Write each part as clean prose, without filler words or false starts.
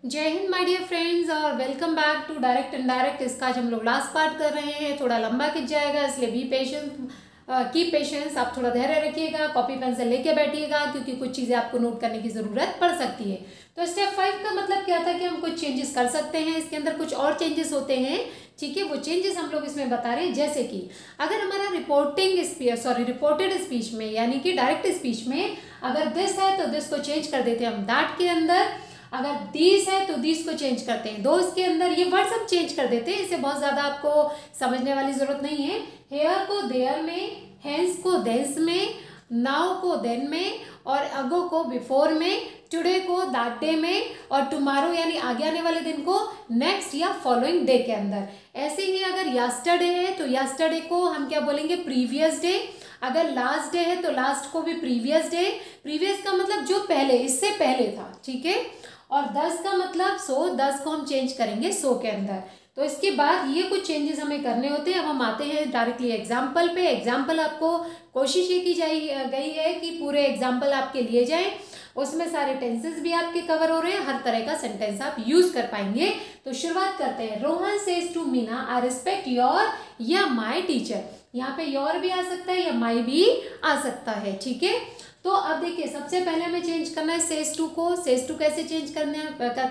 जय हिंद my dear friends और welcome back to direct indirect. इसका आज हम लोग लास्ट पार्ट कर रहे हैं। थोड़ा लंबा खिंच जाएगा, इसलिए बी पेशेंस, कीप पेशेंस। आप थोड़ा धैर्य रखिएगा, कॉपी पेंसिल लेके बैठिएगा, क्योंकि कुछ चीज़ें आपको नोट करने की ज़रूरत पड़ सकती है। तो स्टेप 5 का मतलब क्या था कि हम कुछ चेंजेस कर सकते हैं। इसके अंदर कुछ और चेंजेस होते हैं, ठीक है। वो चेंजेस हम लोग इसमें बता रहे हैं, जैसे कि अगर हमारा रिपोर्टेड स्पीच में यानी कि डायरेक्ट स्पीच में अगर दिस है तो दिस को चेंज कर देते हैं हम दैट के अंदर। अगर दीस है तो दीस को चेंज करते हैं दोस के अंदर। ये वर्ड्स हम चेंज कर देते हैं, इसे बहुत ज़्यादा आपको समझने वाली ज़रूरत नहीं है। हेयर को देयर में, हैंस को देंस में, नाउ को देन में, और अगो को बिफोर में, टुडे को दैट डे में, और टुमारो यानी आगे आने वाले दिन को नेक्स्ट या फॉलोइंग डे के अंदर। ऐसे ही अगर यस्टरडे है तो यस्टरडे को हम क्या बोलेंगे, प्रीवियस डे। अगर लास्ट डे है तो लास्ट को भी प्रीवियस डे। प्रीवियस का मतलब जो पहले, इससे पहले था, ठीक है। और 10 का मतलब सो, 10 को हम चेंज करेंगे सो के अंदर। तो इसके बाद ये कुछ चेंजेस हमें करने होते हैं। अब हम आते हैं डायरेक्टली एग्जाम्पल पे। एग्जाम्पल आपको कोशिश ये की गई है कि पूरे एग्जाम्पल आपके लिए जाएं, उसमें सारे टेंसेस भी आपके कवर हो रहे हैं, हर तरह का सेंटेंस आप यूज कर पाएंगे। तो शुरुआत करते हैं। Rohan says to Meena, I respect your या माई टीचर। यहाँ पे योर भी आ सकता है या माई भी आ सकता है, ठीक है। तो अब देखिए, सबसे पहले हमें चेंज करना है सेज टू को। सेज टू कैसे चेंज करते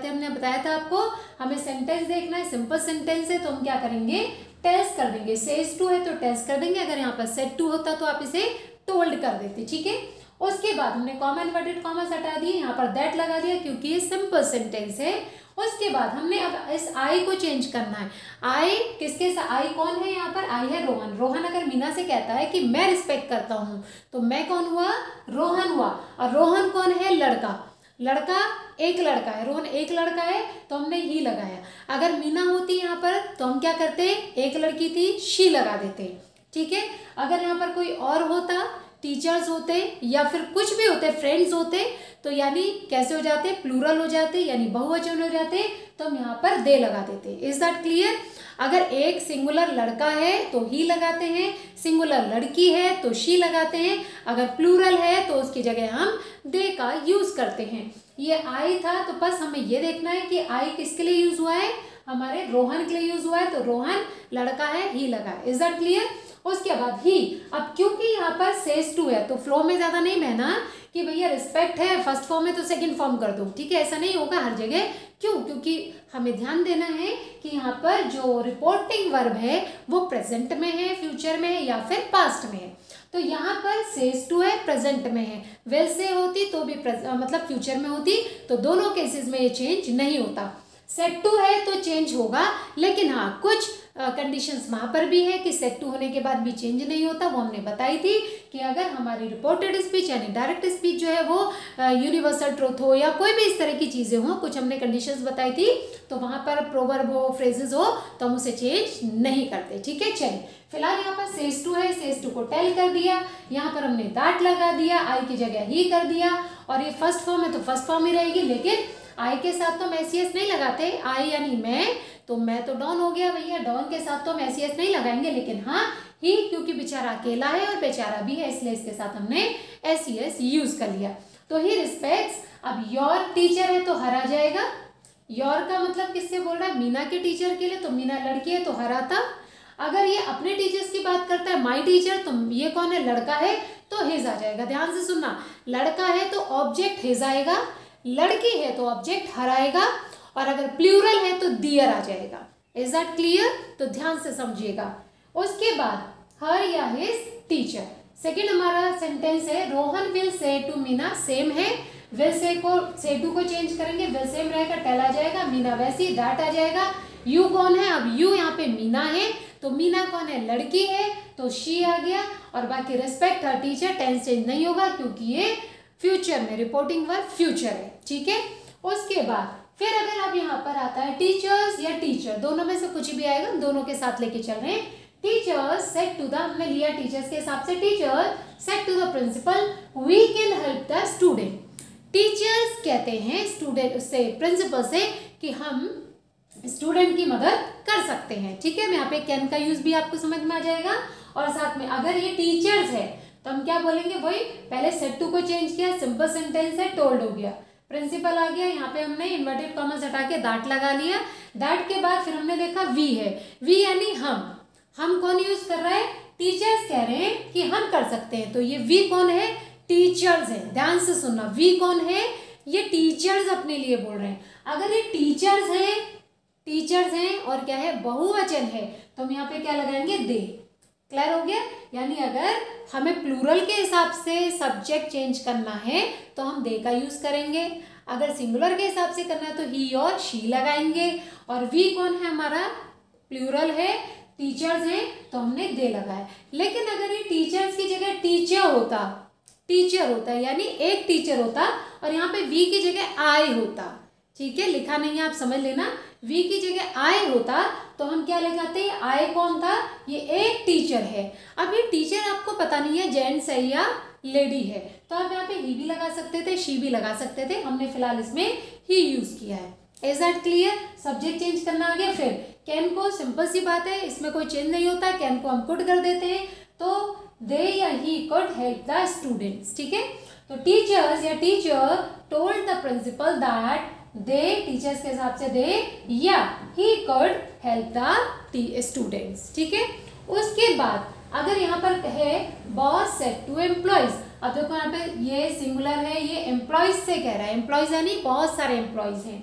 हैं हमने बताया था आपको। हमें सेंटेंस देखना है, सिंपल सेंटेंस है तो हम क्या करेंगे, टेल्स कर देंगे। सेज टू है तो टेल्स कर देंगे। अगर यहाँ पर सेड टू होता तो आप इसे टोल्ड कर देते, ठीक है। उसके बाद हमने कॉमा इन्वर्टेड कॉमर्स हटा दिए, यहाँ पर दैट लगा दिया क्योंकि ये सिंपल सेंटेंस है। उसके बाद हमने अब इस आई को चेंज करना है। आई किसके साथ, आई कौन है यहाँ पर, आई है रोहन। रोहन अगर मीना से कहता है कि मैं रिस्पेक्ट करता हूँ तो मैं कौन हुआ, रोहन हुआ। और रोहन कौन है, लड़का। लड़का एक लड़का है, रोहन एक लड़का है तो हमने ही लगाया। अगर मीना होती यहाँ पर तो हम क्या करते, एक लड़की थी, शी लगा देते, ठीक है। अगर यहाँ पर कोई और होता, टीचर्स होते या फिर कुछ भी होते, फ्रेंड्स होते, तो यानी कैसे हो जाते, प्लूरल हो जाते यानी बहुवचन हो जाते, तो हम यहाँ पर दे लगा देते। Is that clear. अगर एक सिंगुलर लड़का है तो ही लगाते हैं, सिंगुलर लड़की है तो शी लगाते हैं, अगर प्लूरल है तो उसकी जगह हम दे का यूज करते हैं। ये आई था तो बस हमें ये देखना है कि आई किसके लिए यूज हुआ है, हमारे रोहन के लिए यूज हुआ है, तो रोहन लड़का है, ही लगा है। Is that clear. उसके बाद ही, अब क्योंकि यहाँ पर सेज टू है तो फ्लो में ज़्यादा नहीं बहना कि भैया रिस्पेक्ट है फर्स्ट फॉर्म है तो सेकंड फॉर्म कर दो, ठीक है। ऐसा नहीं होगा हर जगह। क्यों, क्योंकि हमें ध्यान देना है कि यहाँ पर जो रिपोर्टिंग वर्ब है वो प्रेजेंट में है, फ्यूचर में है या फिर पास्ट में है। तो यहाँ पर सेज टू है, प्रेजेंट में है। विल से होती तो भी मतलब फ्यूचर में होती, तो दोनों केसेस में ये चेंज नहीं होता। सेट टू है तो चेंज होगा, लेकिन हाँ कुछ कंडीशंस वहाँ पर भी है कि सेट टू होने के बाद भी चेंज नहीं होता। वो हमने बताई थी कि अगर हमारी रिपोर्टेड स्पीच यानी डायरेक्ट स्पीच जो है वो यूनिवर्सल ट्रूथ हो या कोई भी इस तरह की चीज़ें हो, कुछ हमने कंडीशंस बताई थी, तो वहाँ पर प्रोवर्ब हो, फ्रेजेस हो, तो हम उसे चेंज नहीं करते, ठीक है। चलिए, फिलहाल यहाँ पर सेज टू है, सेज टू को टेल कर दिया, यहाँ पर हमने दैट लगा दिया, आई की जगह ही कर दिया, और ये फर्स्ट फॉर्म है तो फर्स्ट फॉर्म ही रहेगी। लेकिन आई के साथ तो हम एस नहीं लगाते, आई यानी मैं, तो मैं तो डॉन हो गया भैया, डॉन के साथ तो हम एस नहीं लगाएंगे। लेकिन हाँ ही, क्योंकि बेचारा अकेला है और बेचारा भी है, इसलिए इसके साथ हमने एस यूज कर लिया। तो ही रिस्पेक्ट्स, अब योर टीचर है तो हर आ जाएगा। योर का मतलब किससे बोल रहा है, मीना के टीचर के लिए, तो मीना लड़की है तो हर आता। अगर ये अपने टीचर्स की बात करता है, माई टीचर, तो ये कौन है, लड़का है, तो हिज आ जाएगा। ध्यान से सुनना, लड़का है तो ऑब्जेक्ट हिज आएगा, लड़की है तो ऑब्जेक्ट हर आएगा, और अगर प्लूरल है तो दियर आ जाएगा। Is that clear. तो ध्यान से समझिएगा। उसके बाद हर या हिज टीचर। सेकेंड हमारा सेंटेंस है, Rohan will say to Meena, same है। विल से को से टू को चेंज करेंगे, विल सेम रहेगा, टेल आ जाएगा, मीना वैसी, दैट आ जाएगा। यू कौन है, अब यू यहाँ पे मीना है, तो मीना कौन है, लड़की है, तो शी आ गया। और बाकी respect her teacher, tense change नहीं होगा क्योंकि ये फ्यूचर में, रिपोर्टिंग वर्ब फ्यूचर है, ठीक है। उसके बाद फिर अगर अब यहाँ पर आता है टीचर्स या टीचर, दोनों में से कुछ भी आएगा, दोनों के साथ लेके चल रहे हैं। टीचर्स सेड टू द, हमने लिया टीचर्स के हिसाब से, teacher said to the principal we can help the student. Teachers कहते हैं स्टूडेंट से, प्रिंसिपल से, कि हम स्टूडेंट की मदद कर सकते हैं, ठीक है। यहाँ पे कैन का यूज भी आपको समझ में आ जाएगा। और साथ में अगर ये टीचर्स है तो हम क्या बोलेंगे, वही पहले सेड टू को चेंज किया, सिंपल सेंटेंस है, टोल्ड हो गया। प्रिंसिपल आ गया, यहाँ पे हमने इन्वर्टेड कॉमर्स हटा के दैट लगा लिया। दैट के बाद फिर हमने देखा वी है, वी यानी हम कौन यूज कर रहा है, टीचर्स कह रहे हैं कि हम कर सकते हैं, तो ये वी कौन है, टीचर्स है। ध्यान से सुनना, वी कौन है, ये टीचर्स अपने लिए बोल रहे हैं। अगर ये टीचर्स हैं और क्या है, बहुवचन है, तो हम यहाँ पे क्या लगाएंगे, दे। क्लियर हो गया। यानी अगर हमें प्लूरल के हिसाब से सब्जेक्ट चेंज करना है तो हम दे का यूज करेंगे, अगर सिंगुलर के हिसाब से करना है तो ही और शी लगाएंगे। और वी कौन है हमारा, प्लूरल है, टीचर्स हैं, तो हमने दे लगाया। लेकिन अगर ये टीचर्स की जगह टीचर होता यानी एक टीचर होता और यहाँ पे वी की जगह आई होता, ठीक है, लिखा नहीं है आप समझ लेना, वी की जगह आई होता तो हम क्या लगाते हैं, आई कौन था, ये एक टीचर है। अब ये टीचर आपको पता नहीं है जेंट्स है या लेडी है, तो आप यहाँ पे ही भी लगा सकते थे, शी भी लगा सकते थे, हमने फिलहाल इसमें ही यूज किया है। Is that clear. Subject change करना आ गया। फिर कैन को, सिंपल सी बात है, इसमें कोई चेंज नहीं होता, कैन को हम कुड कर देते हैं, तो दे या he could help the students, ठीक है। तो टीचर्स या teacher told the principal that they, teachers के हिसाब से दे, या he could help the students, ठीक है। उसके बाद अगर यहाँ पर है बॉस सेड टू एम्प्लॉयज, अब देखो यहाँ पे ये सिंगुलर है, ये एम्प्लॉयज से कह रहा है, एम्प्लॉयज यानी बहुत सारे एम्प्लॉयज हैं,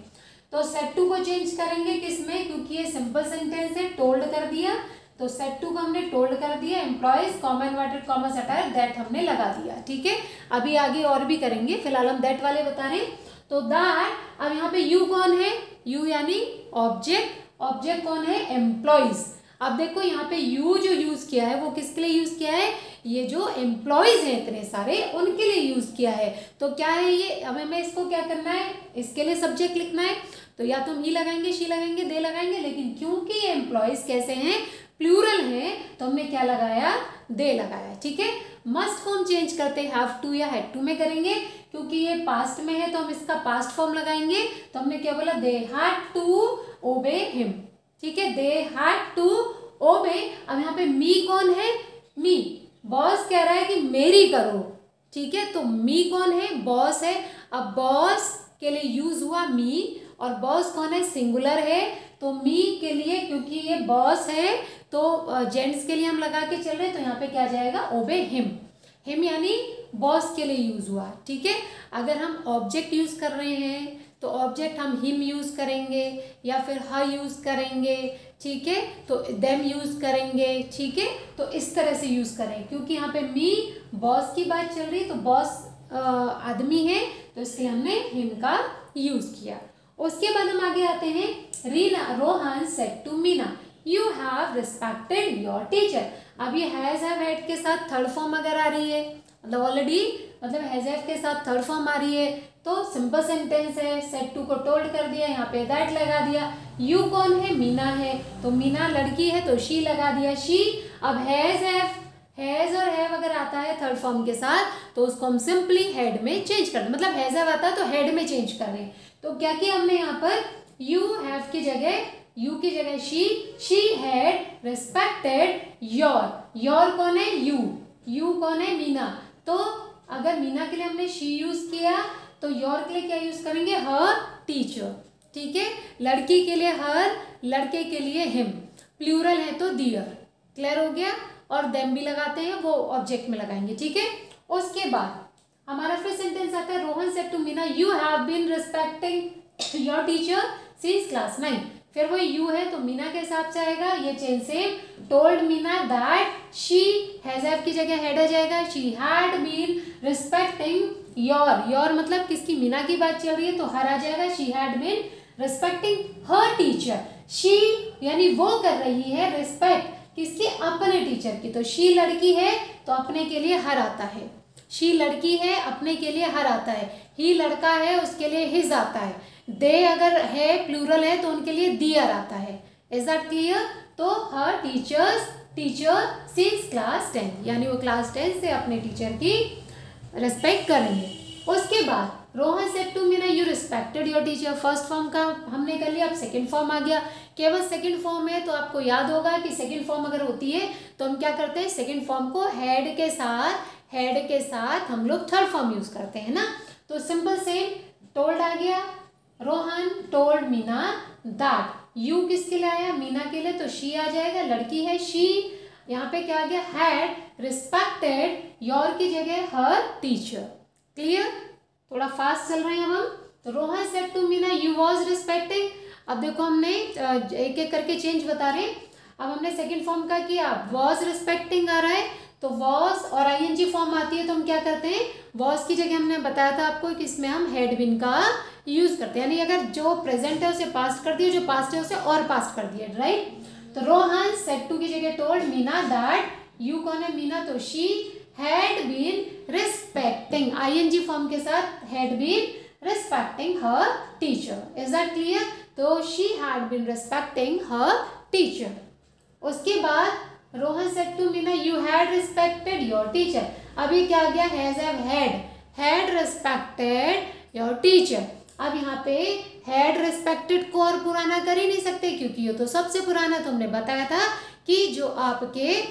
तो सेड टू को चेंज करेंगे किसमें, क्योंकि ये सिंपल सेंटेंस है, टोल्ड कर दिया, तो सेड टू को हमने टोल्ड कर दिया, एम्प्लॉयज कॉमा इन्वर्टेड कॉमा हटाया, दैट हमने लगा दिया, ठीक है। अभी आगे और भी करेंगे, फिलहाल हम दैट वाले बता रहे हैं। तो दैट, अब यहाँ पे यू कौन है, यू यानी ऑब्जेक्ट कौन है, एम्प्लॉयज। अब देखो यहाँ पे यू जो यूज किया है वो किसके लिए यूज किया है, ये जो एम्प्लॉयज हैं इतने सारे उनके लिए यूज किया है। तो क्या है ये, अब हमें इसको क्या करना है, इसके लिए सब्जेक्ट लिखना है, तो या तो हम ही लगाएंगे, शी लगाएंगे, दे लगाएंगे, लेकिन क्योंकि ये एम्प्लॉयज कैसे हैं, प्लूरल है, तो हमने क्या लगाया, दे लगाया, ठीक है। मस्ट फॉर्म चेंज करते हैव टू या हैड टू में करेंगे, क्योंकि ये पास्ट में है तो हम इसका पास्ट फॉर्म लगाएंगे, तो हमने क्या बोला, they had to obey him, ठीक है, दे हैड टू ओबे। अब यहाँ पे मी कौन है, मी, बॉस कह रहा है कि मेरी करो, ठीक है, तो मी कौन है, बॉस है। अब बॉस के लिए यूज हुआ मी, और बॉस कौन है, सिंगुलर है, तो मी के लिए, क्योंकि ये बॉस है तो जेंट्स के लिए हम लगा के चल रहे हैं, तो यहाँ पे क्या जाएगा, ओबे हिम यानी बॉस के लिए यूज हुआ, ठीक है। अगर हम ऑब्जेक्ट यूज कर रहे हैं तो ऑब्जेक्ट हम हिम यूज करेंगे या फिर हर यूज करेंगे, ठीक है, तो देम यूज करेंगे, ठीक है, तो इस तरह से यूज करें, क्योंकि यहाँ पे मी बॉस की बात चल रही, तो बॉस आदमी है, तो इसलिए हमने हिम का यूज किया। उसके बाद हम आगे आते हैं, Reena, Rohan said to Meena, you have respected your teacher. अब ये हैज हैव हैड के साथ थर्ड फॉर्म अगर आ रही है, मतलब ऑलरेडी, मतलब हैज हैव के साथ थर्ड फॉर्म आ रही है, तो सिंपल सेंटेंस है, सेड टू को टोल्ड कर दिया, यहाँ पे दैट लगा दिया। यू कौन है, मीना है, तो मीना लड़की है, तो शी लगा दिया, शी। अब हैज और हैव अगर आता है थर्ड फॉर्म के साथ, तो उसको हम सिंपली हेड में चेंज कर दें, मतलब हैज हैव आता है तो हेड में चेंज कर रहे हैं। तो क्या किया हमने यहाँ पर, यू हैव की जगह, यू की जगह शी हैड रिस्पेक्टेड योर कौन है, यू कौन है, मीना। तो अगर मीना के लिए हमने शी यूज किया, तो योर के लिए क्या यूज करेंगे, हर टीचर, ठीक है। लड़की के लिए हर, लड़के के लिए हिम, प्लूरल है तो दियर। क्लियर हो गया। और देम भी लगाते हैं, वो ऑब्जेक्ट में लगाएंगे, ठीक है। उसके बाद हमारा फिर सेंटेंस आता है, Rohan said to Meena, you have been respecting your teacher since class 9। फिर वो यू है तो मीना के हिसाब से आएगा, ये change same, told Meena that she, has have की जगह हैड आ जाएगा, she had been respecting your मतलब किसकी, मीना की बात चल रही है तो हर आ जाएगा, she had been respecting her teacher. She यानी वो कर रही है रिस्पेक्ट किसकी, अपने टीचर की, तो शी लड़की है तो अपने के लिए हर आता है, शी लड़की है अपने के लिए हर आता है, ही लड़का है उसके लिए हिज आता है, दे अगर है प्लूरल है तो उनके लिए दियर आता है। Is that clear. तो हर टीचर सिंस क्लास 10, यानी वो क्लास 10 से अपने टीचर की रिस्पेक्ट करेंगे। उसके बाद Rohan said to Meena, you respected your teacher. First form का हमने कर लिया, अब सेकंड फॉर्म आ गया। केवल सेकंड फॉर्म है तो आपको याद होगा कि सेकंड फॉर्म अगर होती है तो हम क्या करते हैं, सेकंड फॉर्म को हेड के साथ हम लोग थर्ड फॉर्म यूज करते हैं ना। तो सिंपल सेम, टोल्ड आ गया, Rohan told Meena that, you किसके लिए आया, मीना के लिए, तो शी आ जाएगा, लड़की है शी। यहाँ पे क्या आ गया, हैड रिस्पेक्टेड, योर की जगह हर टीचर। क्लियर, थोड़ा फास्ट चल रहे हैं अब हम। तो Rohan said to Meena you was respecting. अब देखो हमने एक एक करके चेंज बता रहे हैं। अब हमने सेकंड फॉर्म का किया, वॉज रिस्पेक्टिंग आ रहा है, तो वॉज और आईएनजी फॉर्म आती है तो हम क्या करते हैं, वॉज की जगह हमने बताया था आपको कि इसमें हम हैड बीन का यूज करते हैं, यानी अगर जो प्रेजेंट है उसे पास्ट कर दिया, जो पास्ट है उसे और पास्ट कर दिया, राइट। तो रोहन सेड टू की जगह टोल्ड मीना दैट, यू कौन है, मीना, तो she had been respecting, ING form के साथ had been respecting her teacher. Is that clear. तो she had been respecting her teacher. उसके बाद Rohan said to Meena you had respected your teacher. अभी क्या आ गया, हैड रिस्पेक्टेड योर टीचर। अब यहाँ पे हैड रिस्पेक्टेड को और पुराना कर ही नहीं सकते, क्योंकि ये तो सबसे पुराना, तो हमने बताया था कि जो आपके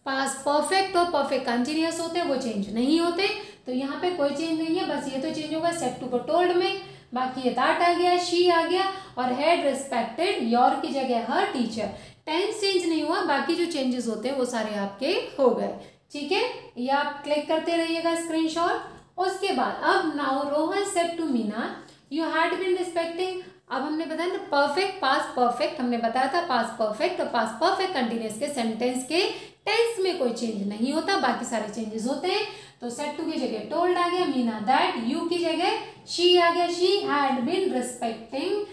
पास परफेक्ट और परफेक्ट कंटिन्यूअस होते हैं वो चेंज नहीं होते, तो यहाँ पे कोई चेंज नहीं है, बस ये तो चेंज होगा सेड टू को टोल्ड में, बाकी ये दैट आ गया, शी आ गया, और हैड रिस्पेक्टेड योर की जगह हर टीचर। टेंस चेंज नहीं हुआ, बाकी जो चेंजेस होते हैं वो सारे आपके हो गए, ठीक है। ये आप क्लिक करते रहिएगा स्क्रीनशॉट। उसके बाद अब now Rohan said to Meena you had been respecting. अब हमने बताया ना परफेक्ट पास्ट परफेक्ट, हमने बताया था पास्ट परफेक्ट और पास्ट परफेक्ट कंटिन्यूअस के सेंटेंस के टेंस में कोई चेंज नहीं होता, बाकी सारे चेंजेस होते हैं। तो सेड टू की जगह टोल्ड आ गया, मीना दैट, यू की जगह शी आ गया, she had been respecting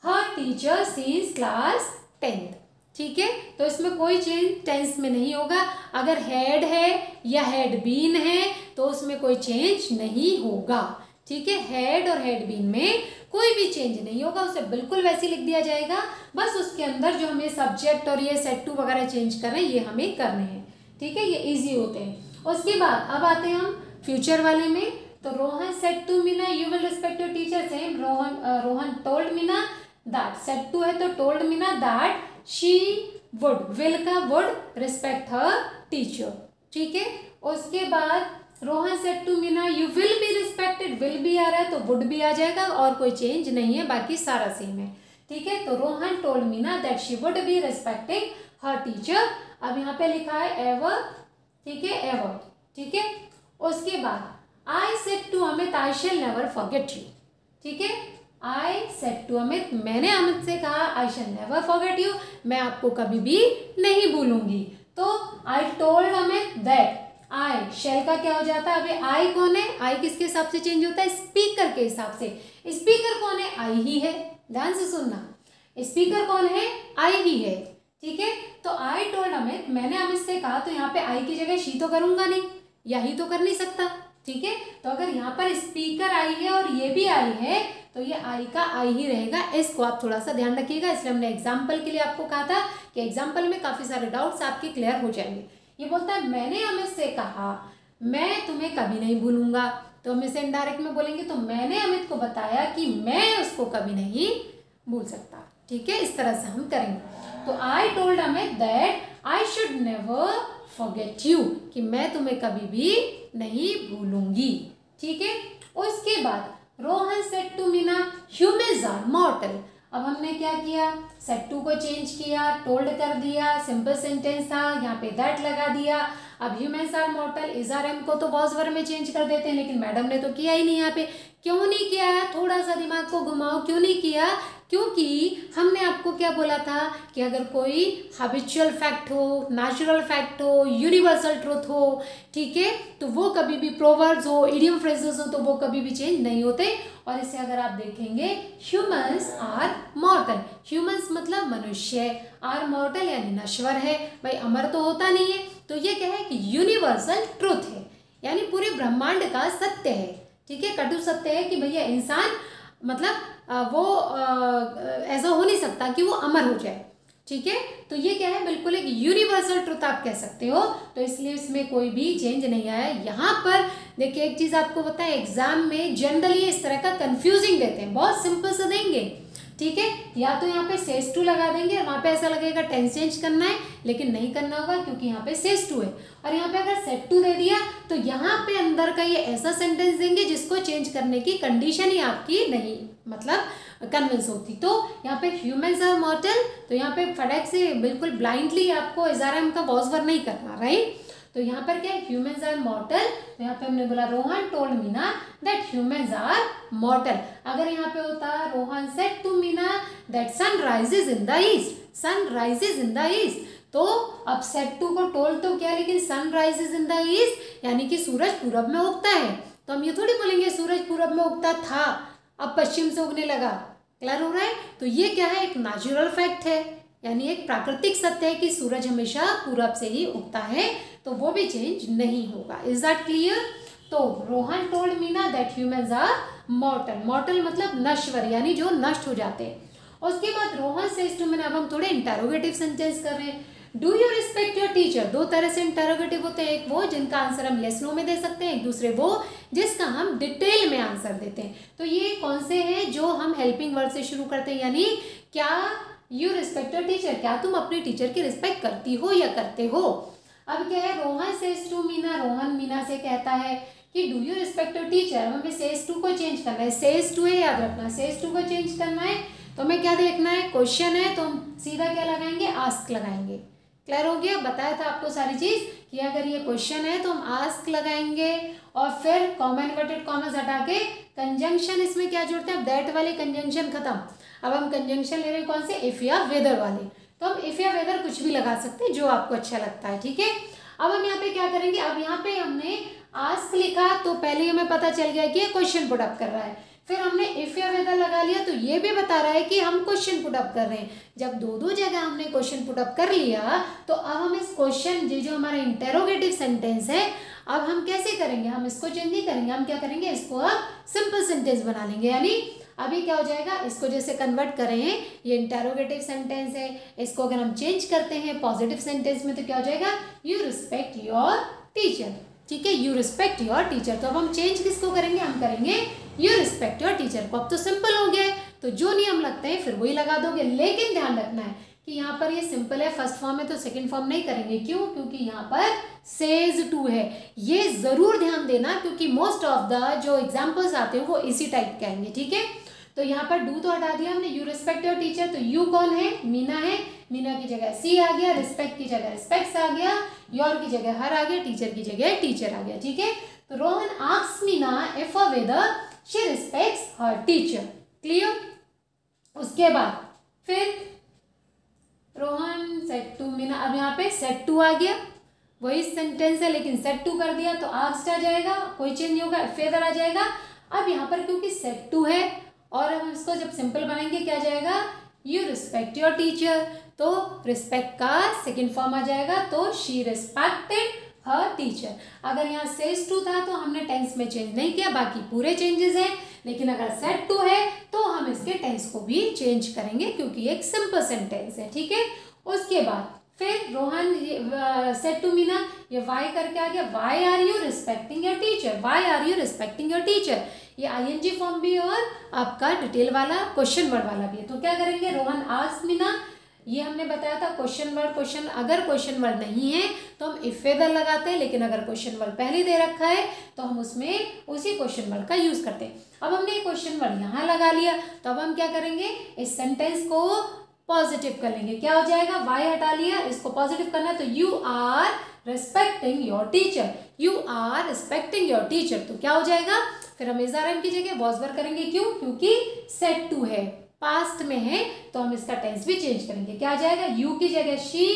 her teacher since class 10th, ठीक है। तो इसमें कोई चेंज टेंस में नहीं होगा, अगर हैड है या हैड बीन है तो उसमें कोई चेंज नहीं होगा, ठीक है। हैड और हैड बीन में कोई भी चेंज नहीं होगा, उसे बिल्कुल वैसे लिख दिया जाएगा, बस उसके अंदर जो हमें सब्जेक्ट और ये सेड टू वगैरह चेंज कर रहे हैं ये हमें करने हैं, ठीक है, ये इजी होते हैं। उसके बाद अब आते हैं हम फ्यूचर वाले में। तो Rohan said to Meena you will respect your teacher, same Rohan told Meena that, said to है तो told Meena that she would, will का वुड, रिस्पेक्ट हर टीचर, ठीक है। उसके बाद Rohan said to Meena you will be respected, will भी आ रहा है तो वुड भी आ जाएगा और कोई चेंज नहीं है, बाकी सारा सेम है, ठीक है। तो Rohan told Meena that she would be respecting her teacher. अब यहाँ पे लिखा है एवर, ठीक है, एवर, ठीक है। उसके बाद I said to Amit I shall never forget you, ठीक है। आई सेड टू अमित, मैंने अमित से कहा आई शेल नेवर फॉरगेट यू, मैं आपको कभी भी नहीं भूलूंगी। तो I told Amit that, I shall का क्या हो जाता है, अभी आई कौन है, आई किसके हिसाब से चेंज होता है, स्पीकर के हिसाब से। स्पीकर कौन है, आई ही है, ध्यान से सुनना, स्पीकर कौन है, आई ही है, ठीक है। तो आई टोल्ड अमित, मैंने अमित से कहा, तो यहाँ पे आई की जगह शी तो करूंगा नहीं, यही तो कर नहीं सकता, ठीक है। तो अगर यहाँ पर स्पीकर आई है और ये भी आई है तो ये आई का आई ही रहेगा, इसको आप थोड़ा सा ध्यान रखिएगा, इसलिए हमने एग्जाम्पल के लिए आपको कहा था कि एग्जाम्पल में काफी सारे डाउट्स आपके क्लियर हो जाएंगे। ये बोलता है मैंने अमित से कहा मैं तुम्हें कभी नहीं भूलूंगा, तो हम इसे इनडायरेक्ट में बोलेंगे, तो मैंने अमित को बताया कि मैं उसको कभी नहीं भूल सकता, ठीक है, इस तरह से हम करेंगे। तो I told Amit that I should never forget you, कि मैं तुम्हें कभी भी नहीं भूलूंगी, ठीक है। उसके बाद Rohan said to Meena humans are mortal. अब हमने क्या किया, सेड टू को चेंज किया, टोल्ड कर दिया, सिंपल सेंटेंस था, यहाँ पे दैट लगा दिया। अब humans are mortal, is are am को तो वॉज वर में चेंज कर देते हैं, लेकिन मैडम ने तो किया ही नहीं। यहाँ पे क्यों नहीं किया है, थोड़ा सा दिमाग को घुमाओ, क्यों नहीं किया, क्योंकि हमने आपको क्या बोला था कि अगर कोई हैबिचुअल फैक्ट हो, नेचुरल फैक्ट हो, यूनिवर्सल ट्रूथ हो, ठीक है, तो वो कभी भी प्रोवर्ब्स हो, इडियम फ्रेजेस हो, तो वो कभी भी चेंज नहीं होते। और इसे अगर आप देखेंगे ह्यूमन्स आर मॉर्टल, ह्यूमन्स मतलब मनुष्य, आर मॉर्टल यानी नश्वर है, भाई अमर तो होता नहीं है, तो ये क्या है कि यूनिवर्सल ट्रूथ है, यानी पूरे ब्रह्मांड का सत्य है, ठीक है, कटु सत्य है कि भैया इंसान मतलब वो ऐसा हो नहीं सकता कि वो अमर हो जाए, ठीक है। तो ये क्या है, बिल्कुल एक यूनिवर्सल ट्रुथ आप कह सकते हो, तो इसलिए इसमें कोई भी चेंज नहीं आया। यहाँ पर देखिए एक चीज़ आपको बताएं, एग्जाम में जनरली इस तरह का कंफ्यूजिंग देते हैं, बहुत सिंपल से देंगे, ठीक है। या तो यहाँ पे सेज टू लगा देंगे और वहाँ पे ऐसा लगेगा टेंस चेंज करना है, लेकिन नहीं करना होगा क्योंकि यहाँ पे सेज टू है। और यहाँ पे अगर सेट टू दे दिया तो यहाँ पे अंदर का ये ऐसा सेंटेंस देंगे जिसको चेंज करने की कंडीशन ही आपकी नहीं मतलब कन्विंस होती। तो यहाँ पे ह्यूमन्स आर मॉर्टल, तो यहाँ पे फटाक से बिल्कुल ब्लाइंडली आपको इज़ारम का वॉइस नहीं करना, राइट। तो यहाँ पर क्या है, ह्यूमन्स आर मॉर्टल। तो यहाँ पे हमने बोला Rohan told Meena that humans are mortal. अगर यहाँ पे होता Rohan said to Meena that sun rises in the east, sun rises in the east. तो अब सेड टू को टोल्ड तो क्या, लेकिन sun rises in the east यानी कि सूरज पूरब में उगता है। तो हम ये थोड़ी बोलेंगे सूरज पूरब में उगता था, अब पश्चिम से उगने लगा। क्लियर हो रहा है। तो ये क्या है, एक नेचुरल फैक्ट है, यानी एक प्राकृतिक सत्य है कि सूरज हमेशा पूरब से ही उगता है, तो वो भी चेंज नहीं होगा। Is that clear. तो Rohan told Meena that humans are mortal, mortal मतलब नश्वर यानी जो नष्ट हो जाते हैं। उसके बाद रोहन सेज टू मीना, अब हम थोड़े इंटरोगेटिव सेंटेंस कर रहे हैं। Do you respect your teacher. दो तरह से इंटरोगेटिव होते हैं, एक वो जिनका आंसर हम येस नो में दे सकते हैं, एक दूसरे वो जिसका हम डिटेल में आंसर देते हैं। तो ये कौन से हैं जो हम हेल्पिंग वर्ड से शुरू करते हैं, यानी क्या यू रिस्पेक्ट योर टीचर, क्या तुम अपने टीचर की रिस्पेक्ट करती हो या करते हो। अब क्या है, रोहन सेज टू मीना, रोहन मीना से कहता है कि do you respect your teacher. हमें सेज टू को चेंज करना है, सेज टू है याद रखना, सेज टू को चेंज करना है। तो हमें क्या देखना है, क्वेश्चन है तो हम सीधा क्या लगाएंगे, आस्क लगाएंगे। क्लियर हो गया। बताया था आपको सारी चीज कि अगर ये क्वेश्चन है तो हम आस्क लगाएंगे और फिर कॉमा इन्वर्टेड कॉमास हटा के कंजंक्शन इसमें क्या जोड़ते हैं, दैट वाले कंजंक्शन खत्म। अब हम कंजंक्शन ले रहे हैं कौन से, इफ या वेदर वाले। तो हम इफ या वेदर कुछ भी लगा सकते हैं जो आपको अच्छा लगता है, ठीक है। अब हम यहाँ पे क्या करेंगे, अब यहाँ पे हमने आस्क लिखा तो पहले हमें पता चल गया कि ये क्वेश्चन पुट अप कर रहा है। फिर हमने इफ या वेदर लगा लिया तो ये भी बता रहा है कि हम क्वेश्चन पुट अप कर रहे हैं। जब दो जगह हमने क्वेश्चन पुट अप कर लिया तो अब हम इस क्वेश्चन जो हमारा इंटेरोगेटिव सेंटेंस है, अब हम कैसे करेंगे, हम इसको चेंज नहीं करेंगे, हम क्या करेंगे, इसको अब सिंपल सेंटेंस बना लेंगे। यानी अभी क्या हो जाएगा, इसको जैसे कन्वर्ट कर रहे हैं, ये इंटेरोगेटिव सेंटेंस है, इसको अगर हम चेंज करते हैं पॉजिटिव सेंटेंस में तो क्या हो जाएगा, यू रिस्पेक्ट योर टीचर। ठीक है, यू रिस्पेक्ट योर टीचर। तो अब हम चेंज किसको करेंगे, हम करेंगे यू रिस्पेक्ट योर टीचर को। अब तो सिंपल हो गया है, तो जो नियम लगते हैं फिर वही लगा दोगे। लेकिन ध्यान रखना है कि यहाँ पर ये सिंपल है, फर्स्ट फॉर्म है तो सेकंड फॉर्म नहीं करेंगे। क्यों, क्योंकि यहाँ पर सेज टू है। ये जरूर ध्यान देना क्योंकि मोस्ट ऑफ द जो एग्जाम्पल्स आते हैं वो इसी टाइप के आएंगे। ठीक है, तो यहाँ पर डू तो हटा दिया हमने, यू रिस्पेक्ट योर टीचर। तो यू कौन है, मीना है, मीना की जगह सी आ गया, रिस्पेक्ट की जगह रिस्पेक्ट्स आ गया, योर की जगह हर आ गया, टीचर की जगह टीचर आ गया। ठीक है, तो Rohan asks Meena if whether she respects her teacher. Clear. उसके बाद फिर रोहन सेड टू मीना, अब यहाँ पे सेड टू आ गया, वही सेंटेंस है लेकिन सेड टू कर दिया तो आस्क्ड आ जाएगा, कोई चेंज नहीं होगा, फेदर आ जाएगा। अब यहाँ पर क्योंकि सेड टू है और हम इसको जब सिंपल बनाएंगे क्या आ जाएगा, यू रिस्पेक्ट योर टीचर। तो रिस्पेक्ट का सेकेंड फॉर्म आ जाएगा, तो शी रिस्पेक्टेड हर टीचर। अगर यहाँ सेज टू था तो हमने टेंस में चेंज नहीं किया, बाकी पूरे चेंजेस हैं। लेकिन अगर सेड टू है तो हम इसके टेंस को भी चेंज करेंगे क्योंकि एक सिंपल सेंटेंस है। ठीक है, उसके बाद फिर रोहन सेड टू मीना, ये वाई करके आ गया, why are you respecting your teacher, why are you respecting your teacher. ये आईएनजी फॉर्म भी और आपका डिटेल वाला क्वेश्चन वर्ड वाला भी है। तो क्या करेंगे, रोहन आस्क्ड मीना, ये हमने बताया था क्वेश्चन वर्ड, क्वेश्चन अगर क्वेश्चन वर्ड नहीं है तो हम इफ वेदर लगाते हैं, लेकिन अगर क्वेश्चन वर्ड पहले दे रखा है तो हम उसमें उसी क्वेश्चन वर्ड का यूज करते हैं। अब हमने क्वेश्चन वर्ड यहाँ लगा लिया तो अब हम क्या करेंगे, इस सेंटेंस को पॉजिटिव कर लेंगे। क्या हो जाएगा, वाई हटा लिया, इसको पॉजिटिव करना है तो you are respecting your teacher, you are respecting your teacher. तो क्या हो जाएगा, फिर हम इज आर एम की जगह वॉज वर करेंगे। क्यों, क्योंकि सेड टू है, पास्ट में है, तो हम इसका टेंस भी चेंज करेंगे। क्या आ जाएगा, यू की जगह शी,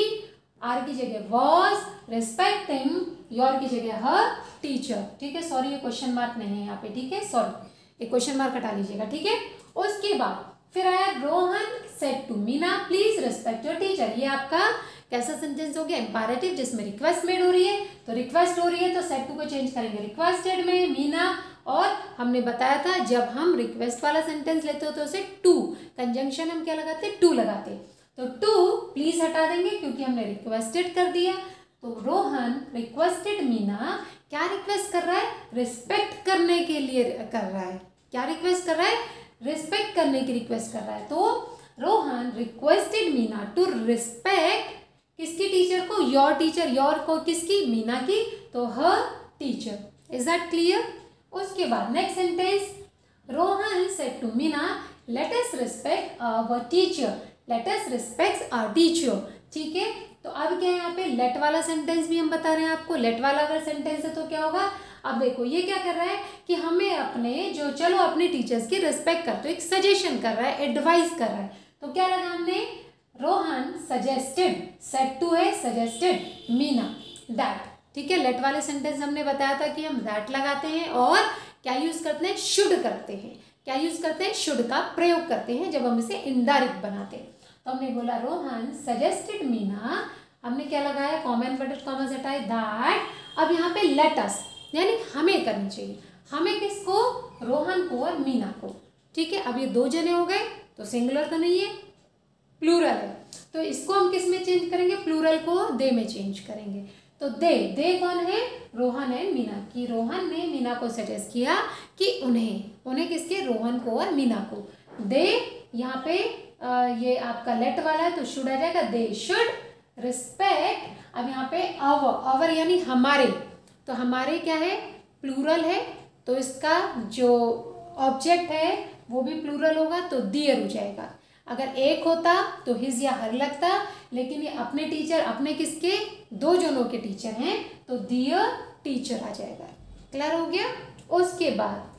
आर की जगह वॉज, रिस्पेक्टिंग योर की जगह हर टीचर। ठीक है, सॉरी ये क्वेश्चन मार्क नहीं है यहाँ पे। ठीक है, सॉरी ये क्वेश्चन मार्क हटा लीजिएगा। ठीक है, उसके बाद फिर आया Rohan said to Meena please respect your teacher. ये आपका कैसा सेंटेंस हो गया, इंपैरेटिव, जिसमें रिक्वेस्ट मेड हो रही है। तो रिक्वेस्ट हो रही है तो सेड टू को चेंज करेंगे रिक्वेस्टेड में मीना। और हमने बताया था जब हम रिक्वेस्ट वाला सेंटेंस लेते हो तो उसे टू, कंजंक्शन हम क्या लगाते, टू लगाते। तो टू प्लीज हटा देंगे क्योंकि हमने रिक्वेस्टेड कर दिया। तो रोहन रिक्वेस्टेड मीना, क्या रिक्वेस्ट कर रहा है, रिस्पेक्ट करने के लिए कर रहा है। क्या रिक्वेस्ट कर रहा है, रिस्पेक्ट करने की रिक्वेस्ट कर रहा है। तो Rohan requested Meena to respect किसकी टीचर को, योर टीचर, योर को किसकी, मीना की, तो her teacher. Is that clear? उसके बाद next sentence, Rohan said to Meena let us respect our teacher, let us respect our teacher. ठीक है, तो अब क्या है यहाँ पे लेट वाला सेंटेंस भी हम बता रहे हैं आपको। लेट वाला अगर सेंटेंस है तो क्या होगा, अब देखो ये क्या कर रहा है कि हमें अपने जो, चलो अपने टीचर्स की रिस्पेक्ट कर, तो एक सजेशन कर रहा है, एडवाइस कर रहा है। तो क्या लगा हमने, रोहन सजेस्टेड, सेड टू है सजेस्टेड मीना दैट। ठीक है, लेट वाले सेंटेंस हमने बताया था कि हम दैट लगाते हैं और क्या यूज करते हैं, शुड करते हैं। क्या यूज करते हैं, शुड का प्रयोग करते हैं जब हम इसे इनडायरेक्ट बनाते हैं। तो हमने बोला रोहन सजेस्टेड मीना, हमने क्या लगाया, कॉमा इन्वर्टेड कॉमा से हटाए दैट। अब यहाँ पे लेट अस यानी हमें करनी चाहिए, हमें किसको, रोहन को और मीना को। ठीक है, अब ये दो जने हो गए तो सिंगुलर तो नहीं है, प्लूरल है, तो इसको हम किस में चेंज करेंगे, प्लूरल को दे में चेंज करेंगे। तो दे कौन है, रोहन है मीना की। रोहन ने मीना को सजेस्ट किया कि उन्हें किसके, रोहन को और मीना को। दे यहाँ पे ये आपका लेट वाला है तो शुड आ जाएगा, दे शुड रिस्पेक्ट। अब यहाँ पे अवर यानी हमारे, तो हमारे क्या है, प्लूरल है, तो इसका जो ऑब्जेक्ट है वो भी प्लूरल होगा, तो दियर हो जाएगा। अगर एक होता तो हिज या हर लगता, लेकिन ये अपने टीचर, अपने किसके, दो जनों के टीचर हैं, तो दियर टीचर आ जाएगा। क्लियर हो गया? उसके बाद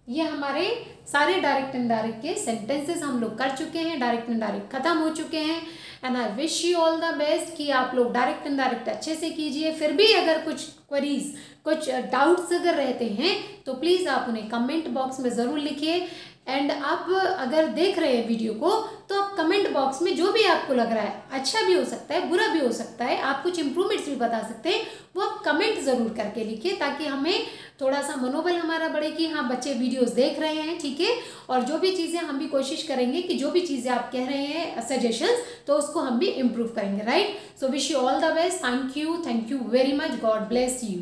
ये हमारे सारे डायरेक्ट इनडायरेक्ट के सेंटेंसेस हम लोग कर चुके हैं, डायरेक्ट इनडायरेक्ट खत्म हो चुके हैं। And I wish you all the best कि आप लोग डायरेक्ट इनडायरेक्ट अच्छे से कीजिए। फिर भी अगर कुछ क्वेरीज, कुछ डाउट्स अगर रहते हैं तो प्लीज़ आप उन्हें कमेंट बॉक्स में ज़रूर लिखिए। एंड आप अगर देख रहे हैं वीडियो को तो आप कमेंट बॉक्स में जो भी आपको लग रहा है, अच्छा भी हो सकता है, बुरा भी हो सकता है, आप कुछ इम्प्रूवमेंट्स भी बता सकते हैं, वो आप कमेंट ज़रूर करके लिखिए, ताकि हमें थोड़ा सा मनोबल हमारा बढ़े कि हाँ बच्चे वीडियोस देख रहे हैं। ठीक है, और जो भी चीज़ें हम भी कोशिश करेंगे कि जो भी चीज़ें आप कह रहे हैं सजेशंस, तो उसको हम भी इम्प्रूव करेंगे। Right, so wish you all the best. Thank you very much, God bless you.